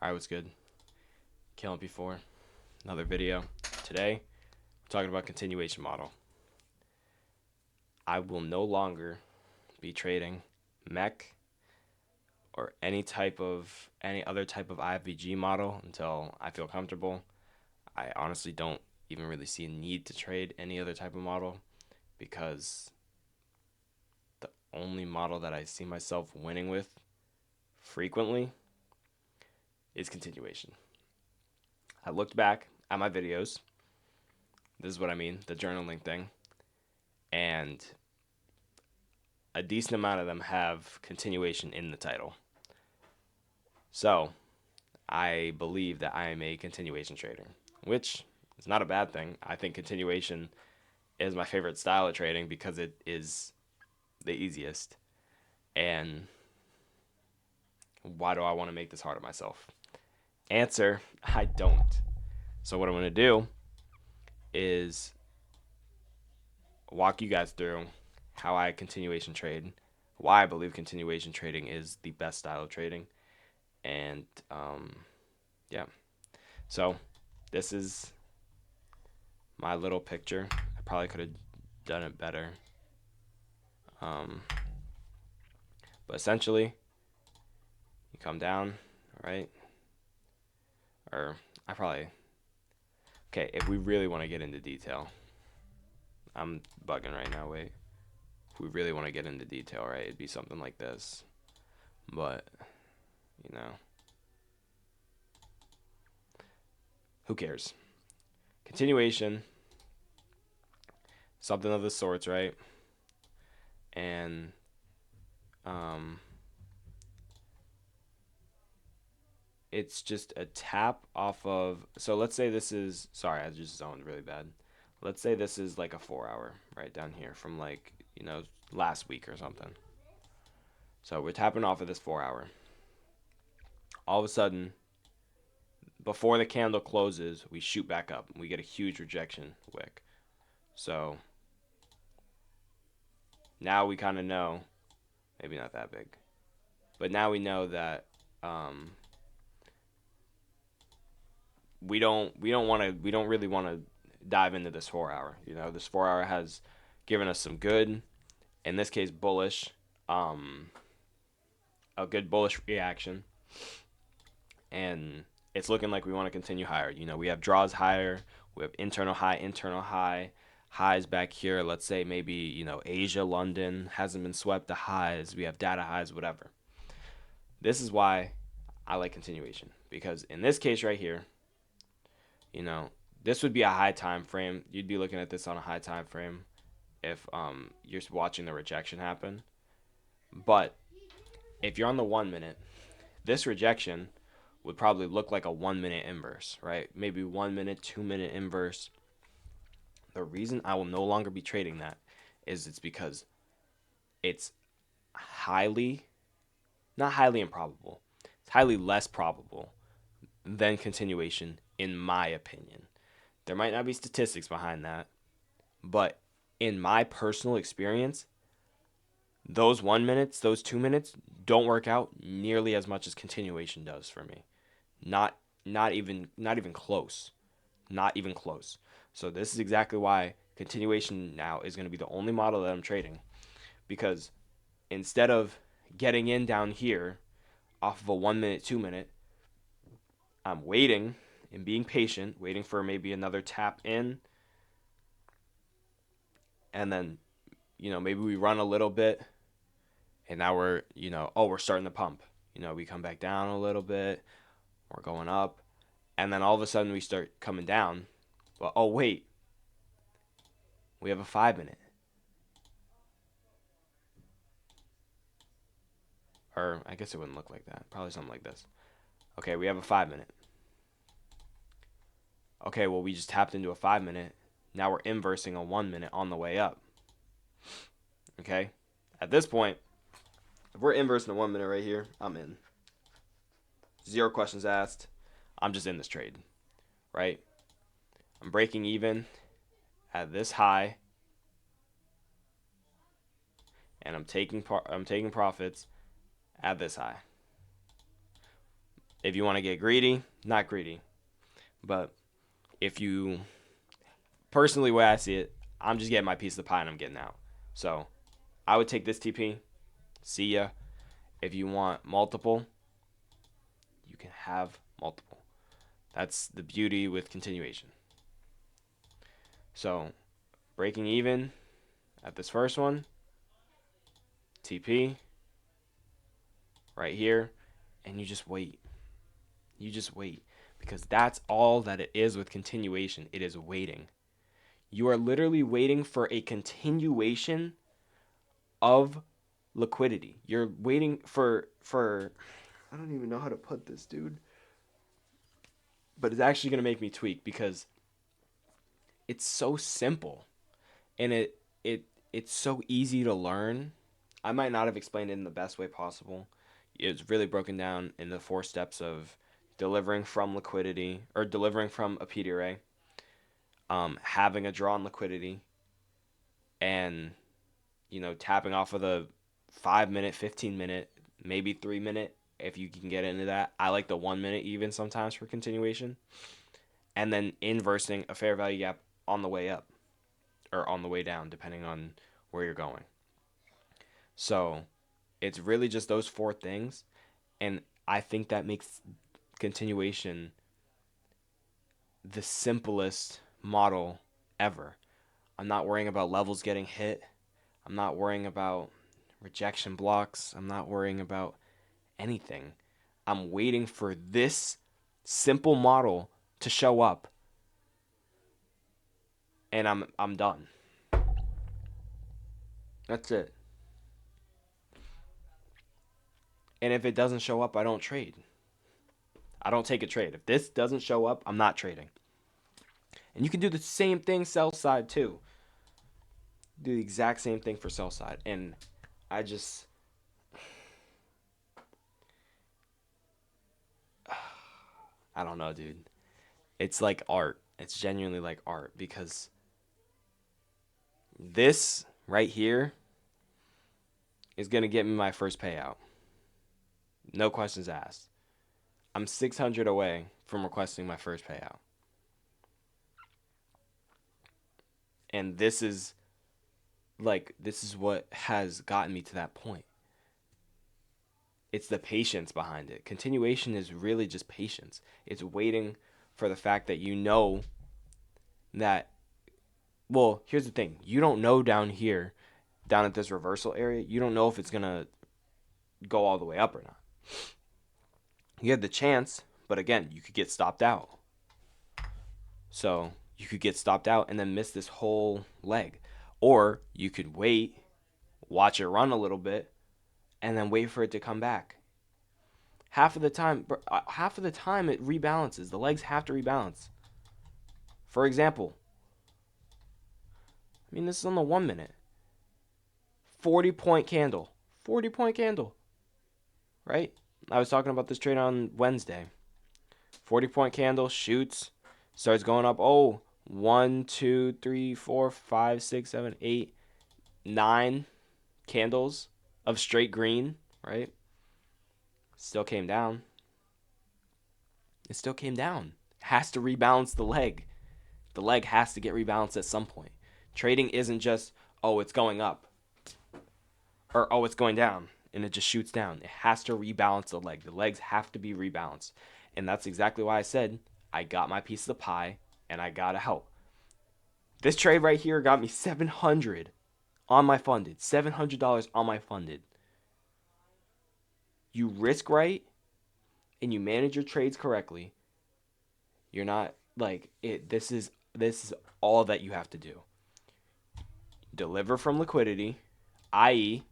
Alright, what's good? Killing before. Another video. Today, we're talking about continuation model. I will no longer be trading MEC or any other type of IFVG model until I feel comfortable. I honestly don't even really see a need to trade any other type of model because the only model that I see myself winning with frequently is continuation. I looked back at my videos. This is what I mean, the journaling thing. And a decent amount of them have continuation in the title. So I believe that I am a continuation trader, which is not a bad thing. I think continuation is my favorite style of trading because it is the easiest. And why do I want to make this hard on myself? Answer, I don't. So what I'm going to do is walk you guys through how I continuation trade, why I believe continuation trading is the best style of trading, and yeah. So this is my little picture. I probably could have done it better, but essentially, you come down, right? Or I probably okay. If we really want to get into detail, I'm bugging right now. Wait, if we really want to get into detail, right? It'd be something like this, but you know, who cares? Continuation, something of the sorts, right? And it's just a tap off of. So let's say this is. Sorry, I just zoned really bad. Let's say this is like a 4 hour right down here from like last week or something. So we're tapping off of this 4 hour. All of a sudden, before the candle closes, we shoot back up. We get a huge rejection wick. So now we kind of know, maybe not that big, but now we know that we don't really want to dive into this 4 hour. This 4 hour has given us some good, in this case bullish, a good bullish reaction, and it's looking like we want to continue higher. We have draws higher, we have internal high, highs back here. Let's say maybe Asia, London hasn't been swept, the highs, we have data highs, whatever. This is why I like continuation, because in this case right here, this would be a high time frame. You'd be looking at this on a high time frame if you're watching the rejection happen. But if you're on the 1 minute, this rejection would probably look like a 1 minute inverse, right? Maybe 1 minute, 2 minute inverse. The reason I will no longer be trading that is it's because it's not highly improbable. It's highly less probable than continuation, in my opinion. There might not be statistics behind that, but in my personal experience, those 1 minutes, those 2 minutes don't work out nearly as much as continuation does for me. Not even close. Not even close. So this is exactly why continuation now is going to be the only model that I'm trading, because instead of getting in down here off of a 1 minute, 2 minute, I'm waiting and being patient, waiting for maybe another tap in, and then maybe we run a little bit, and now we're starting to pump. We come back down a little bit, we're going up, and then all of a sudden we start coming down. But oh wait, we have a 5 minute, or I guess it wouldn't look like that. Probably something like this. Okay, we have a 5 minute. Okay, well we just tapped into a 5 minute. Now we're inversing a 1 minute on the way up. Okay, at this point, if we're inversing a 1 minute right here, I'm in. Zero questions asked. I'm just in this trade, right? I'm breaking even at this high, and I'm taking profits at this high. If you want to get greedy, not greedy. But if you, personally, the way I see it, I'm just getting my piece of the pie and I'm getting out. So I would take this TP. See ya. If you want multiple, you can have multiple. That's the beauty with continuation. So breaking even at this first one, TP right here, and you just wait. You just wait, because that's all that it is with continuation. It is waiting. You are literally waiting for a continuation of liquidity. You're waiting for I don't even know how to put this, dude. But it's actually going to make me tweak because it's so simple and it's so easy to learn. I might not have explained it in the best way possible. It's really broken down in the 4 steps of delivering from liquidity, or delivering from a PD array, having a draw on liquidity, and tapping off of the 5 minute, 15 minute, maybe 3 minute if you can get into that. I like the 1 minute even sometimes for continuation, and then inversing a fair value gap on the way up or on the way down, depending on where you're going. So it's really just those 4 things, and I think that makes continuation the simplest model ever. I'm not worrying about levels getting hit. I'm not worrying about rejection blocks. I'm not worrying about anything. I'm waiting for this simple model to show up, and I'm done. That's it. And if it doesn't show up, I don't trade. I don't take a trade. If this doesn't show up, I'm not trading. And you can do the same thing sell side too. Do the exact same thing for sell side. And I just I don't know, dude. It's like art. It's genuinely like art, because this right here is going to get me my first payout. No questions asked. I'm 600 away from requesting my first payout. And this is what has gotten me to that point. It's the patience behind it. Continuation is really just patience. It's waiting for the fact that that, well, here's the thing. You don't know down here, down at this reversal area, you don't know if it's going to go all the way up or not. You had the chance, but again, you could get stopped out. So you could get stopped out and then miss this whole leg. Or you could wait, watch it run a little bit, and then wait for it to come back. Half of the time it rebalances. The legs have to rebalance. For example, this is on the 1 minute. 40-point candle. 40-point candle. Right? I was talking about this trade on Wednesday. 40-point candle, shoots, starts going up. Oh, 1, 2, 3, 4, 5, 6, 7, 8, 9 candles of straight green, right? Still came down. It still came down. Has to rebalance the leg. The leg has to get rebalanced at some point. Trading isn't just, oh, it's going up, or oh, it's going down, and it just shoots down. It has to rebalance the leg. The legs have to be rebalanced. And that's exactly why I said I got my piece of the pie and I got to help. This trade right here got me $700 on my funded. $700 on my funded. You risk right and you manage your trades correctly. You're not like it. This is all that you have to do. Deliver from liquidity, i.e.,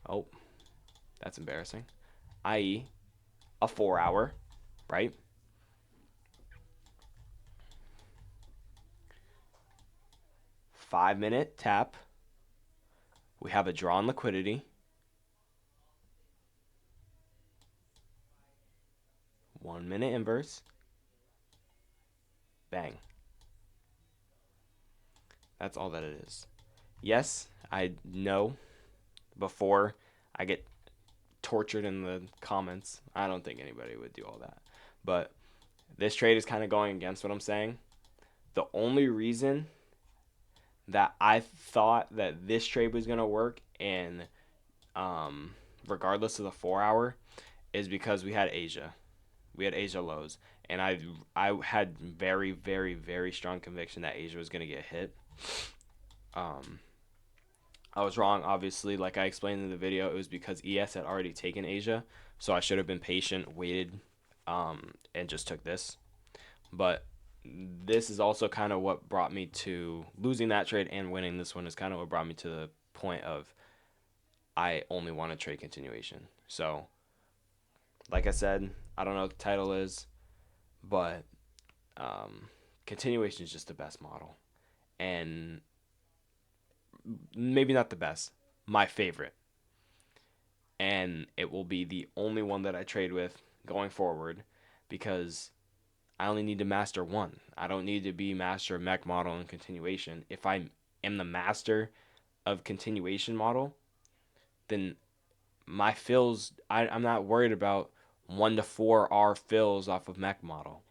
oh, that's embarrassing, i.e., a 4-hour, right? Five-minute tap. We have a draw on liquidity. 1 minute inverse. Bang. That's all that it is. Yes, I know before I get tortured in the comments. I don't think anybody would do all that. But this trade is kind of going against what I'm saying. The only reason that I thought that this trade was going to work, and regardless of the 4 hour, is because we had Asia. We had Asia lows. And I had very, very, very strong conviction that Asia was going to get hit. I was wrong, obviously. Like I explained in the video, it was because ES had already taken Asia. So I should have been patient, waited, and just took this. But this is also kind of what brought me to losing that trade and winning this one, is kind of what brought me to the point of I only want to trade continuation. So, like I said, I don't know what the title is, but continuation is just the best model. And maybe not the best, my favorite. And it will be the only one that I trade with going forward, because I only need to master one. I don't need to be master of mech model and continuation. If I am the master of continuation model, then my fills, I'm not worried about 1 to 4 R fills off of mech model.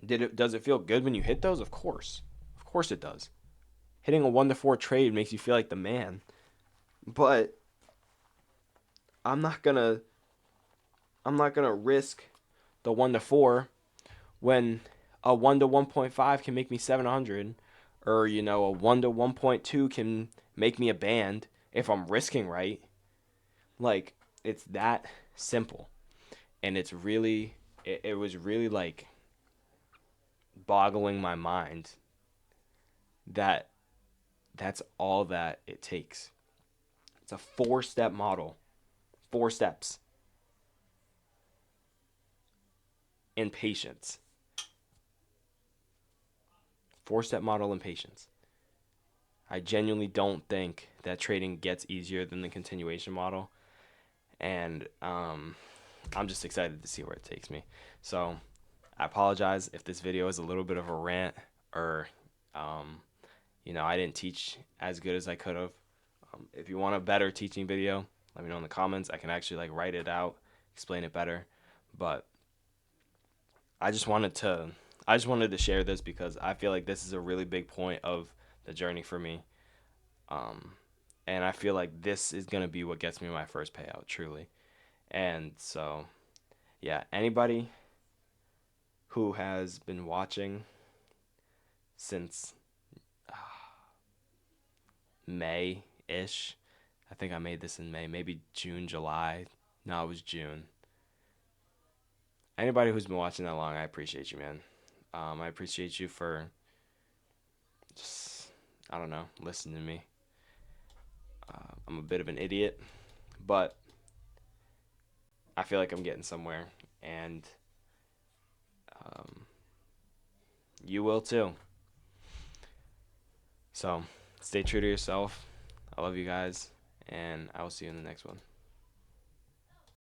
Does it feel good when you hit those? Of course. Of course it does. Hitting a 1 to 4 trade makes you feel like the man. But I'm not gonna risk the 1 to 4 when a 1 to 1.5 can make me 700, or a 1 to 1.2 can make me a band if I'm risking right. Like, it's that simple. And it's really it was really like boggling my mind that that's all that it takes. It's a 4-step model. 4 steps. And patience. 4-step model and patience. I genuinely don't think that trading gets easier than the continuation model. And I'm just excited to see where it takes me. So I apologize if this video is a little bit of a rant, or I didn't teach as good as I could have. If you want a better teaching video, let me know in the comments. I can actually write it out, explain it better. But I just wanted to share this because I feel like this is a really big point of the journey for me. And I feel like this is going to be what gets me my first payout, truly. And so, yeah, anybody who has been watching since May-ish, I think I made this in May, maybe June, July. No, it was June. Anybody who's been watching that long, I appreciate you, man. I appreciate you for just, I don't know, listening to me. I'm a bit of an idiot, but I feel like I'm getting somewhere, and you will too. So stay true to yourself. I love you guys, and I will see you in the next one.